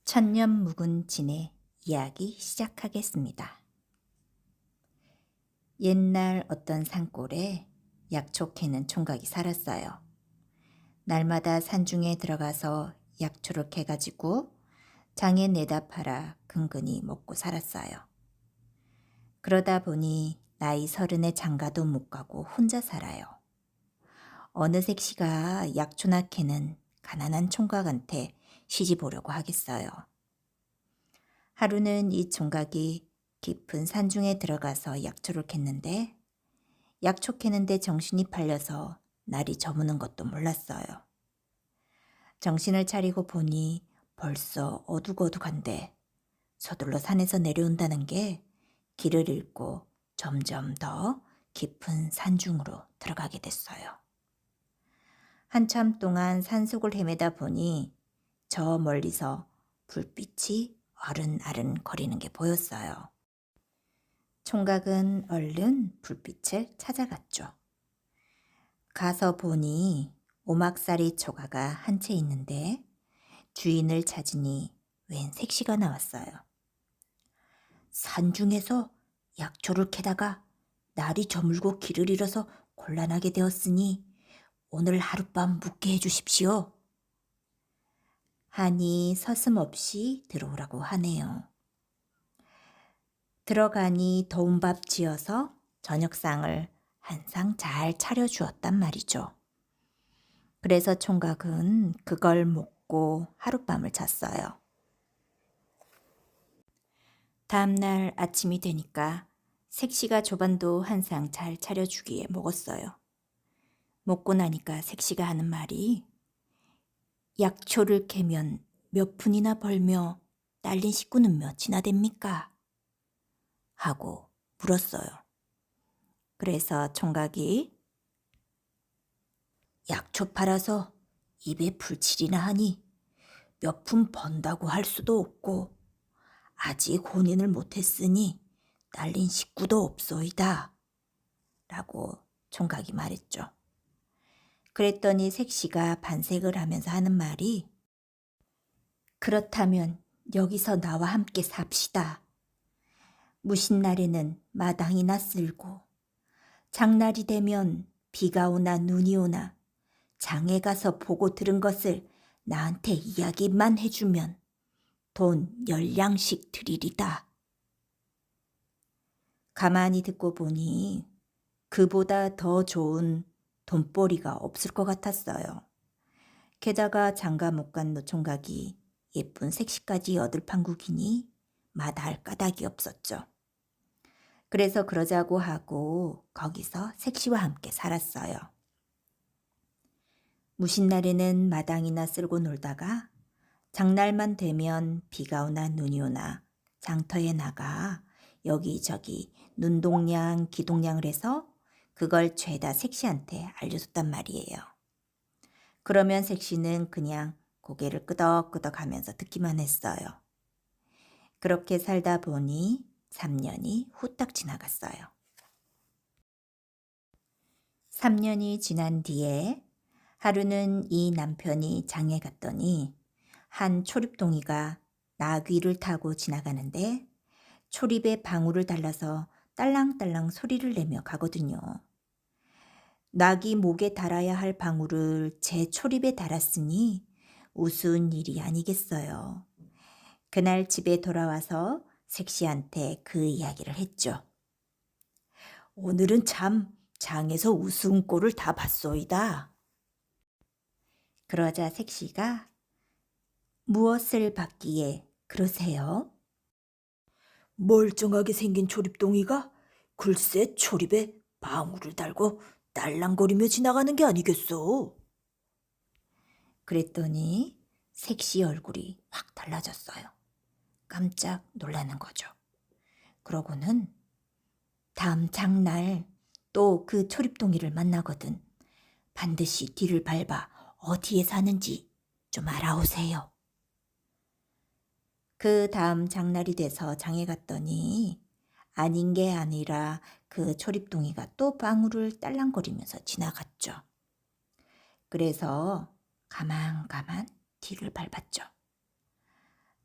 천년 묵은 진의 이야기 시작하겠습니다. 옛날 어떤 산골에 약초 캐는 총각이 살았어요. 날마다 산중에 들어가서 약초를 캐가지고 장에 내다 팔아 근근히 먹고 살았어요. 그러다 보니 나이 30에 장가도 못 가고 혼자 살아요. 어느 색시가 약초나 캐는 가난한 총각한테 시집 오려고 하겠어요. 하루는 이 총각이 깊은 산중에 들어가서 약초를 캤는데 약초 캐는데 정신이 팔려서 날이 저무는 것도 몰랐어요. 정신을 차리고 보니 벌써 어둑어둑한데 서둘러 산에서 내려온다는 게 길을 잃고 점점 더 깊은 산중으로 들어가게 됐어요. 한참 동안 산속을 헤매다 보니 저 멀리서 불빛이 어른아른 거리는 게 보였어요. 총각은 얼른 불빛을 찾아갔죠. 가서 보니 오막살이 초가가 한 채 있는데 주인을 찾으니 웬 색시가 나왔어요. 산중에서 약초를 캐다가 날이 저물고 길을 잃어서 곤란하게 되었으니 오늘 하룻밤 묵게 해주십시오. 하니 서슴없이 들어오라고 하네요. 들어가니 더운 밥 지어서 저녁상을 한 상 잘 차려주었단 말이죠. 그래서 총각은 그걸 먹고 하룻밤을 잤어요. 다음날 아침이 되니까 색시가 조반도 한 상 잘 차려주기에 먹었어요. 먹고 나니까 색시가 하는 말이 약초를 캐면 몇 푼이나 벌며 딸린 식구는 몇이나 됩니까? 하고 물었어요. 그래서 총각이 약초 팔아서 입에 불칠이나 하니 몇 푼 번다고 할 수도 없고 아직 혼인을 못했으니 딸린 식구도 없소이다 라고 총각이 말했죠. 그랬더니 색시가 반색을 하면서 하는 말이 그렇다면 여기서 나와 함께 삽시다. 무신날에는 마당이나 쓸고 장날이 되면 비가 오나 눈이 오나 장에 가서 보고 들은 것을 나한테 이야기만 해주면 돈 10량씩 드리리다. 가만히 듣고 보니 그보다 더 좋은 돈벌이가 없을 것 같았어요. 게다가 장가 못 간 노총각이 예쁜 색시까지 여들 판국이니 마다할 까닭이 없었죠. 그래서 그러자고 하고 거기서 색시와 함께 살았어요. 무신날에는 마당이나 쓸고 놀다가 장날만 되면 비가 오나 눈이 오나 장터에 나가 여기저기 눈동냥 기동냥을 해서 그걸 죄다 색시한테 알려줬단 말이에요. 그러면 색시는 그냥 고개를 끄덕끄덕 하면서 듣기만 했어요. 그렇게 살다 보니 3년이 후딱 지나갔어요. 3년이 지난 뒤에 하루는 이 남편이 장에 갔더니 한 초립동이가 나귀를 타고 지나가는데 초립에 방울을 달라서 딸랑딸랑 소리를 내며 가거든요. 나귀 목에 달아야 할 방울을 제 초립에 달았으니 우스운 일이 아니겠어요. 그날 집에 돌아와서 색시한테 그 이야기를 했죠. 오늘은 참 장에서 우스운 꼴을 다 봤소이다. 그러자 색시가 무엇을 받기에 그러세요? 멀쩡하게 생긴 초립동이가 글쎄 초립에 방울을 달고 딸랑거리며 지나가는 게 아니겠소. 그랬더니 색시 얼굴이 확 달라졌어요. 깜짝 놀라는 거죠. 그러고는 다음 장날 또 그 초립동이를 만나거든 반드시 뒤를 밟아 어디에 사는지 좀 알아오세요. 그 다음 장날이 돼서 장에 갔더니 아닌 게 아니라 그 초립동이가 또 방울을 딸랑거리면서 지나갔죠. 그래서 가만 뒤를 밟았죠.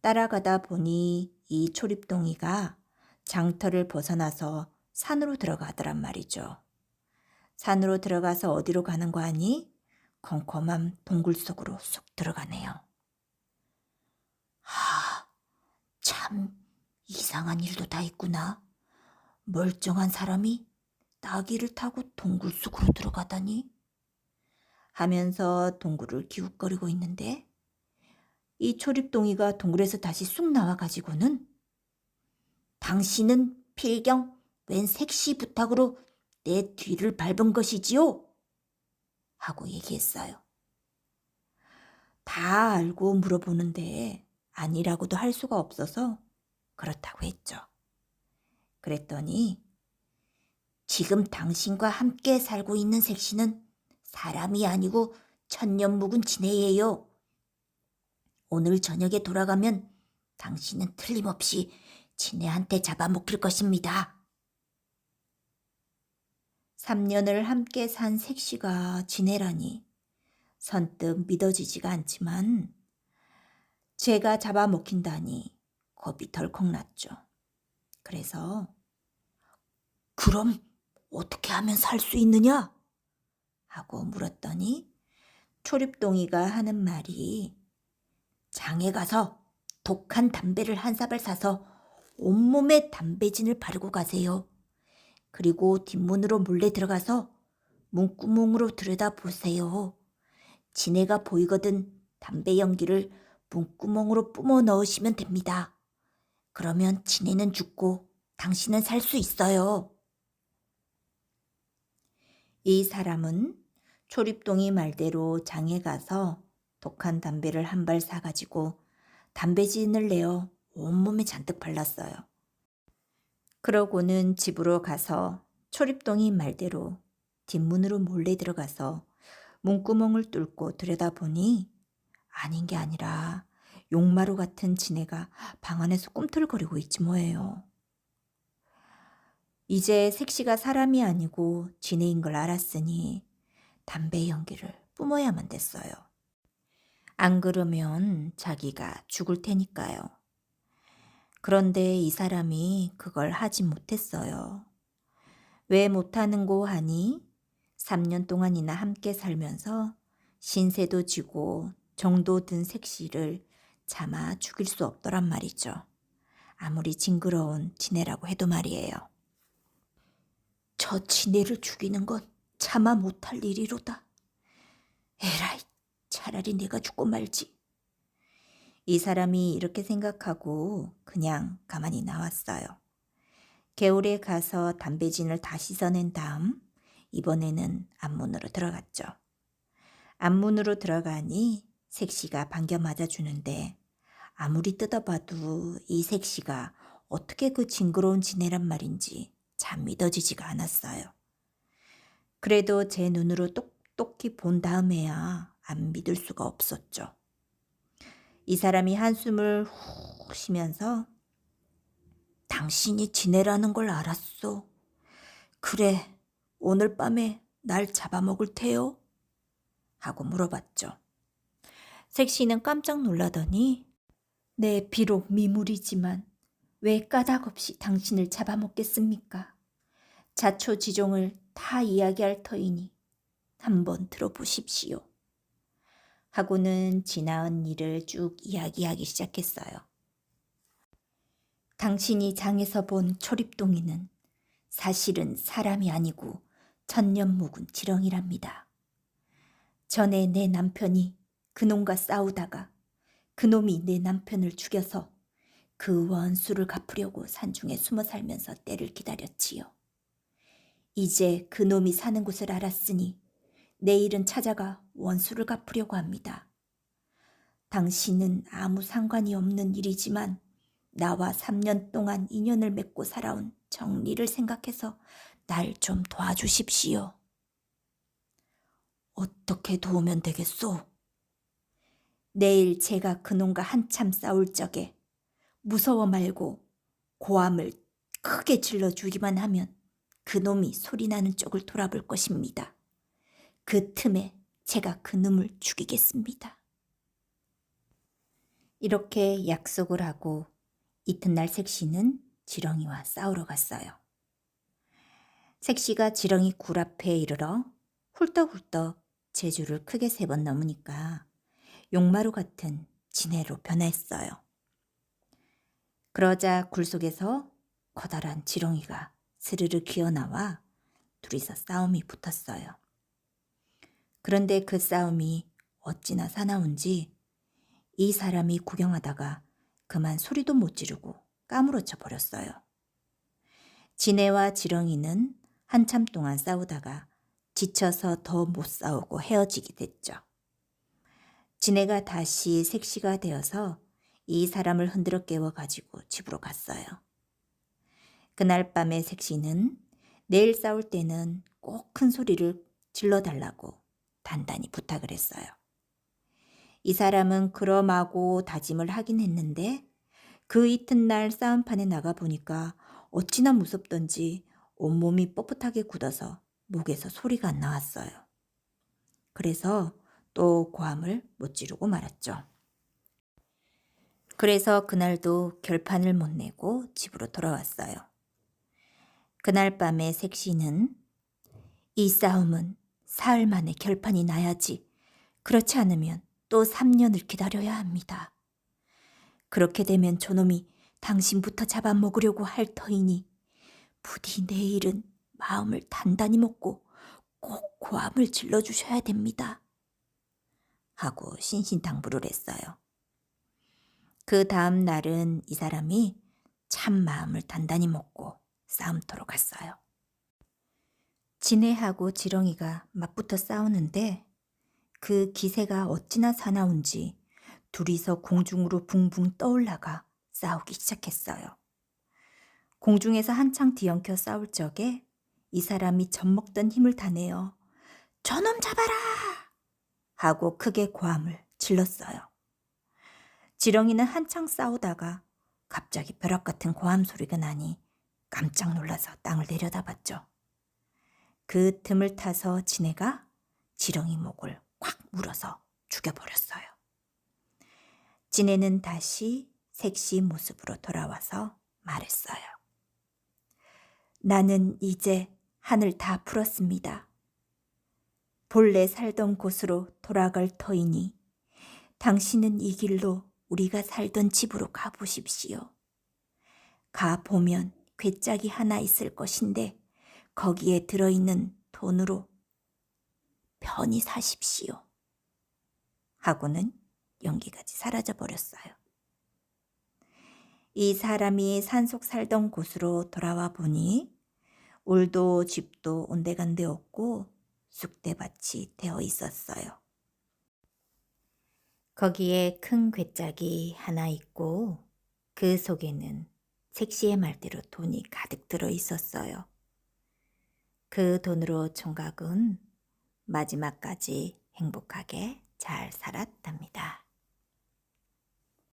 따라가다 보니 이 초립동이가 장터를 벗어나서 산으로 들어가더란 말이죠. 산으로 들어가서 어디로 가는 거 아니? 컴컴한 동굴 속으로 쑥 들어가네요. 참 이상한 일도 다 있구나. 멀쩡한 사람이 나귀를 타고 동굴 속으로 들어가다니? 하면서 동굴을 기웃거리고 있는데 이 초립동이가 동굴에서 다시 쑥 나와가지고는 당신은 필경 웬 색시 부탁으로 내 뒤를 밟은 것이지요? 하고 얘기했어요. 다 알고 물어보는데 아니라고도 할 수가 없어서 그렇다고 했죠. 그랬더니 지금 당신과 함께 살고 있는 색시는 사람이 아니고 천년 묵은 지네예요. 오늘 저녁에 돌아가면 당신은 틀림없이 지네한테 잡아먹힐 것입니다. 3년을 함께 산 색시가 지네라니 선뜻 믿어지지가 않지만 제가 잡아먹힌다니 겁이 덜컥 났죠. 그래서 그럼 어떻게 하면 살 수 있느냐? 하고 물었더니 초립동이가 하는 말이 장에 가서 독한 담배를 한 사발 사서 온몸에 담배진을 바르고 가세요. 그리고 뒷문으로 몰래 들어가서 문구멍으로 들여다보세요. 지네가 보이거든 담배 연기를 문구멍으로 뿜어 넣으시면 됩니다. 그러면 지네는 죽고 당신은 살 수 있어요. 이 사람은 초립동이 말대로 장에 가서 독한 담배를 한 발 사가지고 담배진을 내어 온몸에 잔뜩 발랐어요. 그러고는 집으로 가서 초립동이 말대로 뒷문으로 몰래 들어가서 문구멍을 뚫고 들여다보니 아닌 게 아니라 용마루 같은 지네가 방 안에서 꿈틀거리고 있지 뭐예요. 이제 색시가 사람이 아니고 지네인 걸 알았으니 담배 연기를 뿜어야만 됐어요. 안 그러면 자기가 죽을 테니까요. 그런데 이 사람이 그걸 하지 못했어요. 왜 못하는고 하니 3년 동안이나 함께 살면서 신세도 지고 정도 든 색시를 차마 죽일 수 없더란 말이죠. 아무리 징그러운 지네라고 해도 말이에요. 저 지네를 죽이는 건 차마 못할 일이로다. 에라이, 차라리 내가 죽고 말지. 이 사람이 이렇게 생각하고 그냥 가만히 나왔어요. 개울에 가서 담배진을 다 씻어낸 다음 이번에는 앞문으로 들어갔죠. 앞문으로 들어가니 색시가 반겨 맞아주는데 아무리 뜯어봐도 이 색시가 어떻게 그 징그러운 지네란 말인지 참 믿어지지가 않았어요. 그래도 제 눈으로 똑똑히 본 다음에야 안 믿을 수가 없었죠. 이 사람이 한숨을 훅 쉬면서 당신이 지네라는 걸 알았어. 그래, 오늘 밤에 날 잡아먹을 테요? 하고 물어봤죠. 색시는 깜짝 놀라더니 네, 비록 미물이지만 왜 까닭없이 당신을 잡아먹겠습니까? 자초지종을 다 이야기할 터이니 한번 들어보십시오. 하고는 지나은 일을 쭉 이야기하기 시작했어요. 당신이 장에서 본 초립동이는 사실은 사람이 아니고 천년 묵은 지렁이랍니다. 전에 내 남편이 그놈과 싸우다가 그놈이 내 남편을 죽여서 그 원수를 갚으려고 산중에 숨어 살면서 때를 기다렸지요. 이제 그놈이 사는 곳을 알았으니 내일은 찾아가 원수를 갚으려고 합니다. 당신은 아무 상관이 없는 일이지만 나와 3년 동안 인연을 맺고 살아온 정리를 생각해서 날 좀 도와주십시오. 어떻게 도우면 되겠소? 내일 제가 그놈과 한참 싸울 적에 무서워 말고 고함을 크게 질러주기만 하면 그놈이 소리나는 쪽을 돌아볼 것입니다. 그 틈에 제가 그놈을 죽이겠습니다. 이렇게 약속을 하고 이튿날 색시는 지렁이와 싸우러 갔어요. 색시가 지렁이 굴 앞에 이르러 훌떡훌떡 제주를 크게 3번 넘으니까 용마루 같은 진해로 변했어요. 그러자 굴 속에서 커다란 지렁이가 스르르 기어나와 둘이서 싸움이 붙었어요. 그런데 그 싸움이 어찌나 사나운지 이 사람이 구경하다가 그만 소리도 못 지르고 까무러쳐 버렸어요. 진해와 지렁이는 한참 동안 싸우다가 지쳐서 더 못 싸우고 헤어지게 됐죠. 진해가 다시 색시가 되어서 이 사람을 흔들어 깨워가지고 집으로 갔어요. 그날 밤에 색시는 내일 싸울 때는 꼭 큰 소리를 질러달라고 단단히 부탁을 했어요. 이 사람은 그럼하고 다짐을 하긴 했는데 그 이튿날 싸움판에 나가보니까 어찌나 무섭던지 온몸이 뻣뻣하게 굳어서 목에서 소리가 안 나왔어요. 그래서 또 고함을 못 지르고 말았죠. 그래서 그날도 결판을 못 내고 집으로 돌아왔어요. 그날 밤에 색시는 이 싸움은 사흘 만에 결판이 나야지. 그렇지 않으면 또 3년을 기다려야 합니다. 그렇게 되면 저놈이 당신부터 잡아먹으려고 할 터이니 부디 내일은 마음을 단단히 먹고 꼭 고함을 질러주셔야 됩니다. 하고 신신당부를 했어요. 그 다음 날은 이 사람이 참 마음을 단단히 먹고 싸움터로 갔어요. 진해하고 지렁이가 맞붙어 싸우는데 그 기세가 어찌나 사나운지 둘이서 공중으로 붕붕 떠올라가 싸우기 시작했어요. 공중에서 한창 뒤엉켜 싸울 적에 이 사람이 젖먹던 힘을 다 내어 저놈 잡아라! 하고 크게 고함을 질렀어요. 지렁이는 한창 싸우다가 갑자기 벼락 같은 고함 소리가 나니 깜짝 놀라서 땅을 내려다봤죠. 그 틈을 타서 진해가 지렁이 목을 콱 물어서 죽여버렸어요. 진해는 다시 색시 모습으로 돌아와서 말했어요. 나는 이제 한을 다 풀었습니다. 본래 살던 곳으로 돌아갈 터이니 당신은 이 길로 우리가 살던 집으로 가보십시오. 가보면 괴짝이 하나 있을 것인데 거기에 들어있는 돈으로 편히 사십시오. 하고는 연기까지 사라져 버렸어요. 이 사람이 산속 살던 곳으로 돌아와 보니 울도 집도 온데간데 없고 쑥대밭이 되어 있었어요. 거기에 큰 괴짝이 하나 있고 그 속에는 색시의 말대로 돈이 가득 들어 있었어요. 그 돈으로 총각은 마지막까지 행복하게 잘 살았답니다.